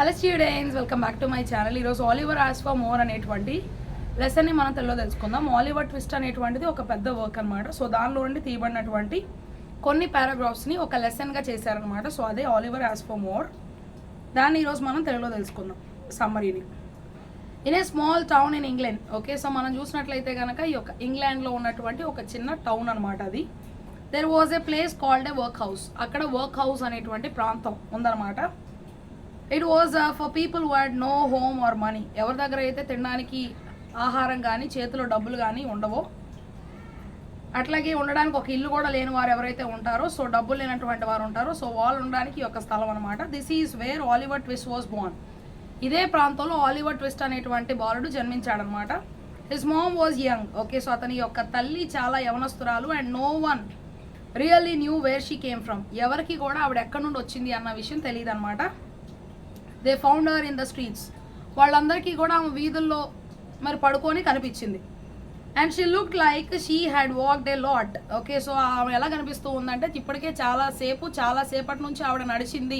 Hello students, welcome back to my channel. ఈరోజు Oliver as for more అనేటువంటి లెసన్ని మనం తెలుగులో తెలుసుకుందాం. ఆలివర్ ట్విస్ట్ అనేటువంటిది ఒక పెద్ద వర్క్ అనమాట. సో దానిలో నుండి తీయబడినటువంటి కొన్ని పారాగ్రాఫ్స్ని ఒక లెసన్గా చేశారనమాట. సో అదే ఆలివర్ యాజ్ ఫర్ మోర్. దాన్ని ఈరోజు మనం తెలుగులో తెలుసుకుందాం సమ్మరీని. In a small town in England. Okay, so మనం చూసినట్లయితే కనుక ఈ యొక్క ఇంగ్లాండ్లో ఉన్నటువంటి ఒక చిన్న టౌన్ అనమాట అది. There was a place called a work house. అక్కడ వర్క్ హౌస్ అనేటువంటి ప్రాంతం ఉందన్నమాట. It was for people who had no home or money. ఎవరి దగ్గర అయితే తినడానికి ఆహారం కానీ చేతిలో డబ్బులు కానీ ఉండవో, అట్లాగే ఉండడానికి ఒక ఇల్లు కూడా లేని వారు ఎవరైతే ఉంటారో, సో డబ్బులు లేనటువంటి వారు ఉంటారో, సో వాళ్ళు ఉండడానికి ఈ యొక్క స్థలం అనమాట. This is where Oliver Twist was born. ఇదే ప్రాంతంలో ఆలివర్ ట్విస్ట్ అనేటువంటి బాలుడు జన్మించాడనమాట. His mom was young. Okay, so అతని యొక్క తల్లి చాలా యవనస్తురాలు. And no one really knew where she came from. ఎవరికి కూడా ఆవిడ ఎక్కడి నుండి వచ్చింది అన్న విషయం తెలియదు అనమాట. They found her in the streets. వాళ్ళందరికీ కూడా ఆమె వీధుల్లో మరి పడుకొని కనిపించింది. And she look like she had walked a lot. Okay, so ఆమె ఎలా కనిపిస్తూ ఉందంటే ఇప్పటికే చాలాసేపటి నుంచి ఆవిడ నడిచింది,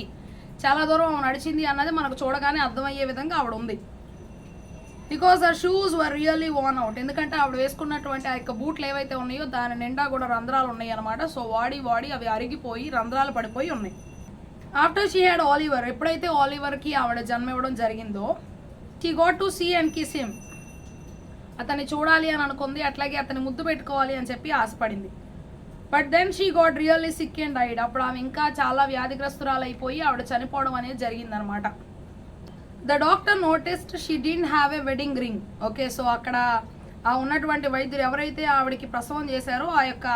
చాలా దూరం ఆమె నడిచింది అన్నది మనకు చూడగానే అర్థమయ్యే విధంగా ఆవిడ ఉంది. Because her shoes were really worn out. ఎందుకంటే ఆవిడ వేసుకున్నటువంటి ఆ యొక్క బూట్లు ఏవైతే ఉన్నాయో దాని నిండా కూడా రంధ్రాలు ఉన్నాయి అనమాట. సో వాడి అవి అరిగిపోయి రంధ్రాలు పడిపోయి ఉన్నాయి. After she had Oliver. ఎప్పుడైతే ఆలివర్కి ఆవిడ జన్మ ఇవ్వడం జరిగిందో, she got to see and kiss him. అతన్ని చూడాలి అని అనుకుంది, అట్లాగే అతన్ని ముద్దు పెట్టుకోవాలి అని చెప్పి ఆశపడింది. But then she got really sick and died. అప్పుడు ఆమె ఇంకా చాలా వ్యాధిగ్రస్తురాలు అయిపోయి ఆవిడ చనిపోవడం అనేది జరిగిందనమాట. The doctor noticed she didn't have a wedding ring. Okay, so అక్కడ ఆ ఉన్నటువంటి వైద్యులు ఎవరైతే ఆవిడకి ప్రసవం చేశారో ఆ యొక్క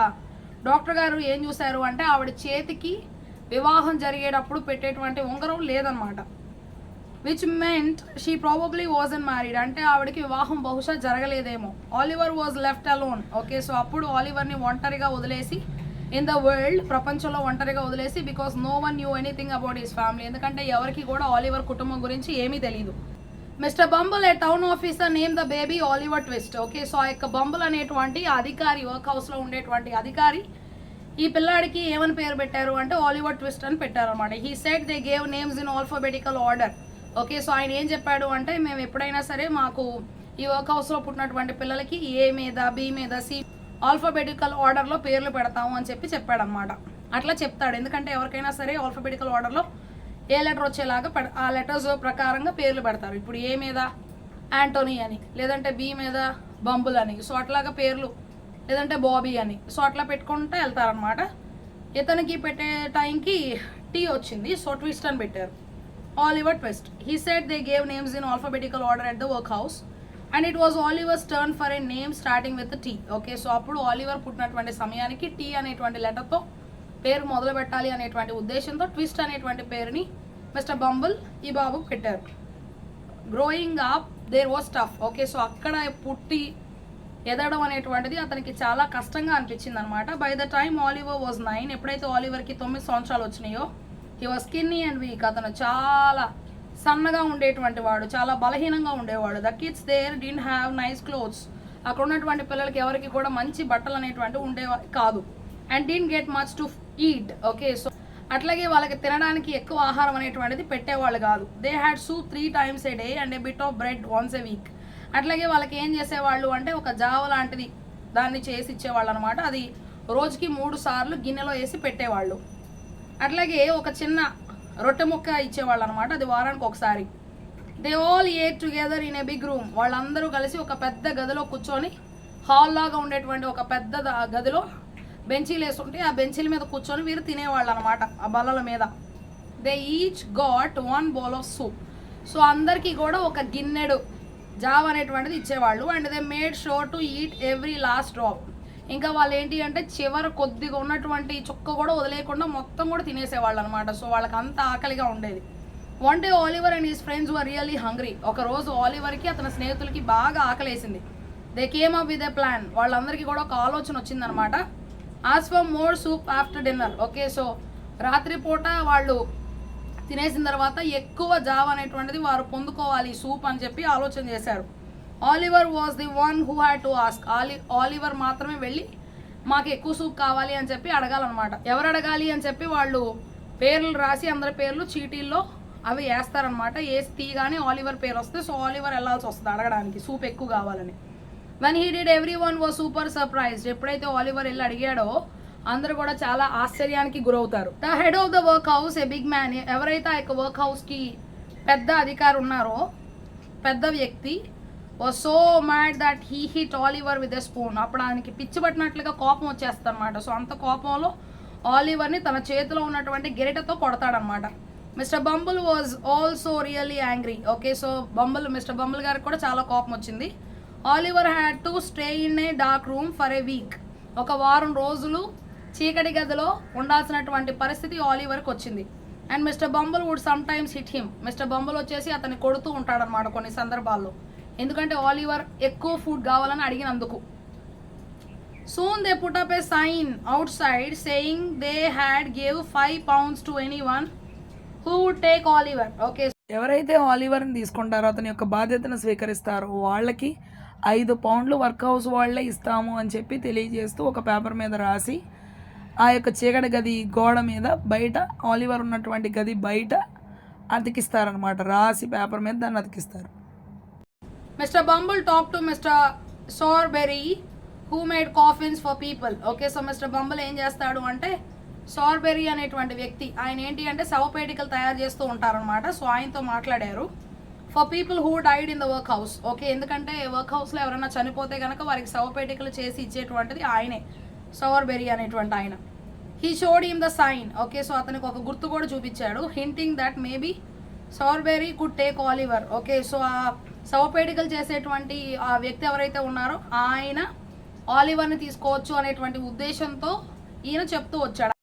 డాక్టర్ గారు ఏం చూశారు అంటే ఆవిడ చేతికి వివాహం జరిగేటప్పుడు పెట్టేటువంటి ఉంగరం లేదనమాట. Which meant she probably wasn't married. అంటే ఆవిడకి వివాహం బహుశా జరగలేదేమో. Oliver was left alone. Okay, so అప్పుడు ఆలివర్ని ఒంటరిగా వదిలేసి ఇన్ ద వరల్డ్, ప్రపంచంలో ఒంటరిగా వదిలేసి, because no one knew anything about his family. ఎందుకంటే ఎవరికి కూడా ఆలివర్ కుటుంబం గురించి ఏమీ తెలియదు. Mister Bumble, a town officer name the baby Oliver Twist. Okay, so ఆ యొక్క బంబుల్ అనేటువంటి అధికారి, వర్క్ హౌస్లో ఉండేటువంటి అధికారి ఈ పిల్లాడికి ఏమని పేరు పెట్టారు అంటే ఆలివర్ ట్విస్ట్ అని పెట్టారు అనమాట. He said they gave names in alphabetical order. Okay, so ఆయన ఏం చెప్పాడు అంటే మేము ఎప్పుడైనా సరే మాకు ఈ వర్క్ హౌస్లో పుట్టినటువంటి పిల్లలకి ఏ మీద, బి మీద, సి ఆల్ఫాబెటికల్ ఆర్డర్లో పేర్లు పెడతాము అని చెప్పాడనమాట. అట్లా చెప్తాడు, ఎందుకంటే ఎవరికైనా సరే ఆల్ఫాబెటికల్ ఆర్డర్లో ఏ లెటర్ వచ్చేలాగా ఆ లెటర్స్ ప్రకారంగా పేర్లు పెడతారు. ఇప్పుడు ఏ మీద యాంటోనీ అని, లేదంటే బి మీద బంబుల్ అని, సో అట్లాగా పేర్లు, లేదంటే బాబీ అని, సో అట్లా పెట్టుకుంటూ వెళ్తారనమాట. ఇతనికి పెట్టే టైంకి టీ వచ్చింది, సో ట్విస్ట్ అని పెట్టారు, Oliver Twist. He said they gave names in alphabetical order at the work house and it was Oliver's turn for a name starting with T. Okay, so అప్పుడు Oliver పుట్టినటువంటి సమయానికి tea అనేటువంటి లెటర్తో పేరు మొదలు పెట్టాలి అనేటువంటి ఉద్దేశంతో ట్విస్ట్ అనేటువంటి పేరుని మిస్టర్ బంబుల్ ఈ బాబుకు పెట్టారు. Growing up there was tough. Okay, so అక్కడ పుట్టి ఎదగడం అనేటువంటిది అతనికి చాలా కష్టంగా అనిపించింది అనమాట. By the time Oliver was 9. ఎప్పుడైతే ఆలివర్కి 9 సంవత్సరాలు వచ్చినాయో, he was skinny and weak. అతను చాలా సన్నగా ఉండేటువంటి వాడు, చాలా బలహీనంగా ఉండేవాడు. The kids there didn't have nice clothes. అక్కడ ఉన్నటువంటి పిల్లలకి ఎవరికి కూడా మంచి బట్టలు అనేటువంటివి ఉండేవి కాదు. And didn't get much to eat. Okay, so అట్లాగే వాళ్ళకి తినడానికి ఎక్కువ ఆహారం అనేటువంటిది పెట్టేవాళ్ళు కాదు. They had soup 3 times a day and A bit of bread once a week. అట్లాగే వాళ్ళకి ఏం చేసేవాళ్ళు అంటే ఒక జావ లాంటిది దాన్ని చేసి ఇచ్చేవాళ్ళు అనమాట. అది రోజుకి 3 సార్లు గిన్నెలో వేసి పెట్టేవాళ్ళు. అట్లాగే ఒక చిన్న రొట్టె ముక్క ఇచ్చేవాళ్ళు అనమాట, అది వారానికి ఒకసారి. They all ate together in a big room. వాళ్ళందరూ కలిసి ఒక పెద్ద గదిలో కూర్చొని, హాల్ లాగా ఉండేటువంటి ఒక పెద్ద గదిలో బెంచీలు వేస్తుంటే ఆ బెంచీల మీద కూర్చొని వీరు తినేవాళ్ళు అనమాట, ఆ బల్లల మీద. They each got 1 bowl of soup. So అందరికీ కూడా ఒక గిన్నెడు జావ్ అనేటువంటిది ఇచ్చేవాళ్ళు. And they made sure to eat every last drop. ఇంకా వాళ్ళు ఏంటి అంటే చివరి కొద్దిగా ఉన్నటువంటి చుక్క కూడా వదిలేయకుండా మొత్తం కూడా తినేసేవాళ్ళు అనమాట. సో వాళ్ళకి అంత ఆకలిగా ఉండేది. One day Oliver and his friends were really hungry. ఒకరోజు ఆలివర్కి అతని స్నేహితులకి బాగా ఆకలేసింది. They came up with a plan. వాళ్ళందరికీ కూడా ఒక ఆలోచన వచ్చిందనమాట. Ask for more soup after dinner. Okay, so రాత్రిపూట వాళ్ళు తినేసిన తర్వాత ఎక్కువ జావ అనేటువంటిది వారు పొందుకోవాలి సూప్ అని చెప్పి ఆలోచన చేశారు. Oliver was the one who had to ask. Oliver మాత్రమే వెళ్ళి మాకు ఎక్కువ సూప్ కావాలి అని చెప్పి అడగాలన్నమాట. ఎవరు అడగాలి అని చెప్పి వాళ్ళు పేర్లు రాసి అందరి పేర్లు చీటీల్లో అవి వేస్తారనమాట. వేసి తీగానే ఆలివర్ పేరు వస్తే సో ఆలివర్ వెళ్ళాల్సి వస్తుంది అడగడానికి సూప్ ఎక్కువ కావాలని. When he did everyone was super surprised. ఎప్పుడైతే ఆలివర్ వెళ్ళి అడిగాడో అందరూ కూడా చాలా ఆశ్చర్యానికి గురవుతారు. The head of the work house a big man. ఎవరైతే ఆ యొక్క వర్క్ హౌస్కి పెద్ద అధికారి ఉన్నారో పెద్ద వ్యక్తి was so mad that he hit Oliver with a spoon. అప్పుడు ఆయనకి పిచ్చి పట్టినట్లుగా కోపం వచ్చేస్తుంది అనమాట. సో అంత కోపంలో ఆలివర్ని తన చేతిలో ఉన్నటువంటి గెరిటతో కొడతాడనమాట. Mister Bumble was also really angry. Okay, so mister Bumble గారికి కూడా చాలా కోపం వచ్చింది. Oliver had to stay in a dark room for a week. ఒక వారం రోజులు చీకటి గదిలో ఉండాల్సినటువంటి పరిస్థితి ఆలివర్కి వచ్చింది. And mister Bumble would sometimes hit him. Mister Bumble వచ్చేసి అతన్ని కొడుతూ ఉంటాడనమాట కొన్ని సందర్భాల్లో, ఎందుకంటే ఆలివర్ ఎక్కువ ఫుడ్ కావాలని అడిగినందుకు. Soon they put up a sign outside saying they had gave 5 pounds to anyone who would take Oliver. Okay, ఎవరైతే ఆలివర్ని తీసుకుంటారో అతని యొక్క బాధ్యతను స్వీకరిస్తారో వాళ్ళకి 5 pounds వర్క్ హౌస్ వాళ్ళే ఇస్తాము అని చెప్పి తెలియజేస్తూ ఒక పేపర్ మీద రాసి ఆ యొక్క చీకటి గది గోడ మీద బయట ఆలివర్ ఉన్నటువంటి గది బయట అతికిస్తారనమాట. రాసి పేపర్ మీద దాన్ని అతికిస్తారు. Mister Bumble talk to mister Sowerberry who made coffins for people. Okay, so mister Bumble ఏం చేస్తాడు అంటే సార్బెరీ అనేటువంటి వ్యక్తి ఆయన ఏంటి అంటే శవపేటికలు తయారు చేస్తూ ఉంటారనమాట. సో ఆయనతో మాట్లాడారు. For people who died in the work house. Okay, ఎందుకంటే వర్క్ హౌస్లో ఎవరైనా చనిపోతే కనుక వారికి శవపేటికలు చేసి ఇచ్చేటువంటిది ఆయనే, సార్బెరీ అనేటువంటి ఆయన. He showed him the sign. Okay, so అతనికి ఒక గుర్తు కూడా చూపించాడు, hinting that maybe Sowerberry could take Oliver. Okay, so ఆ శవపేటికలు చేసేటువంటి ఆ వ్యక్తి ఎవరైతే ఉన్నారో ఆయన ఆలివర్ని తీసుకోవచ్చు అనేటువంటి ఉద్దేశంతో ఈయన చెప్తూ వచ్చాడు.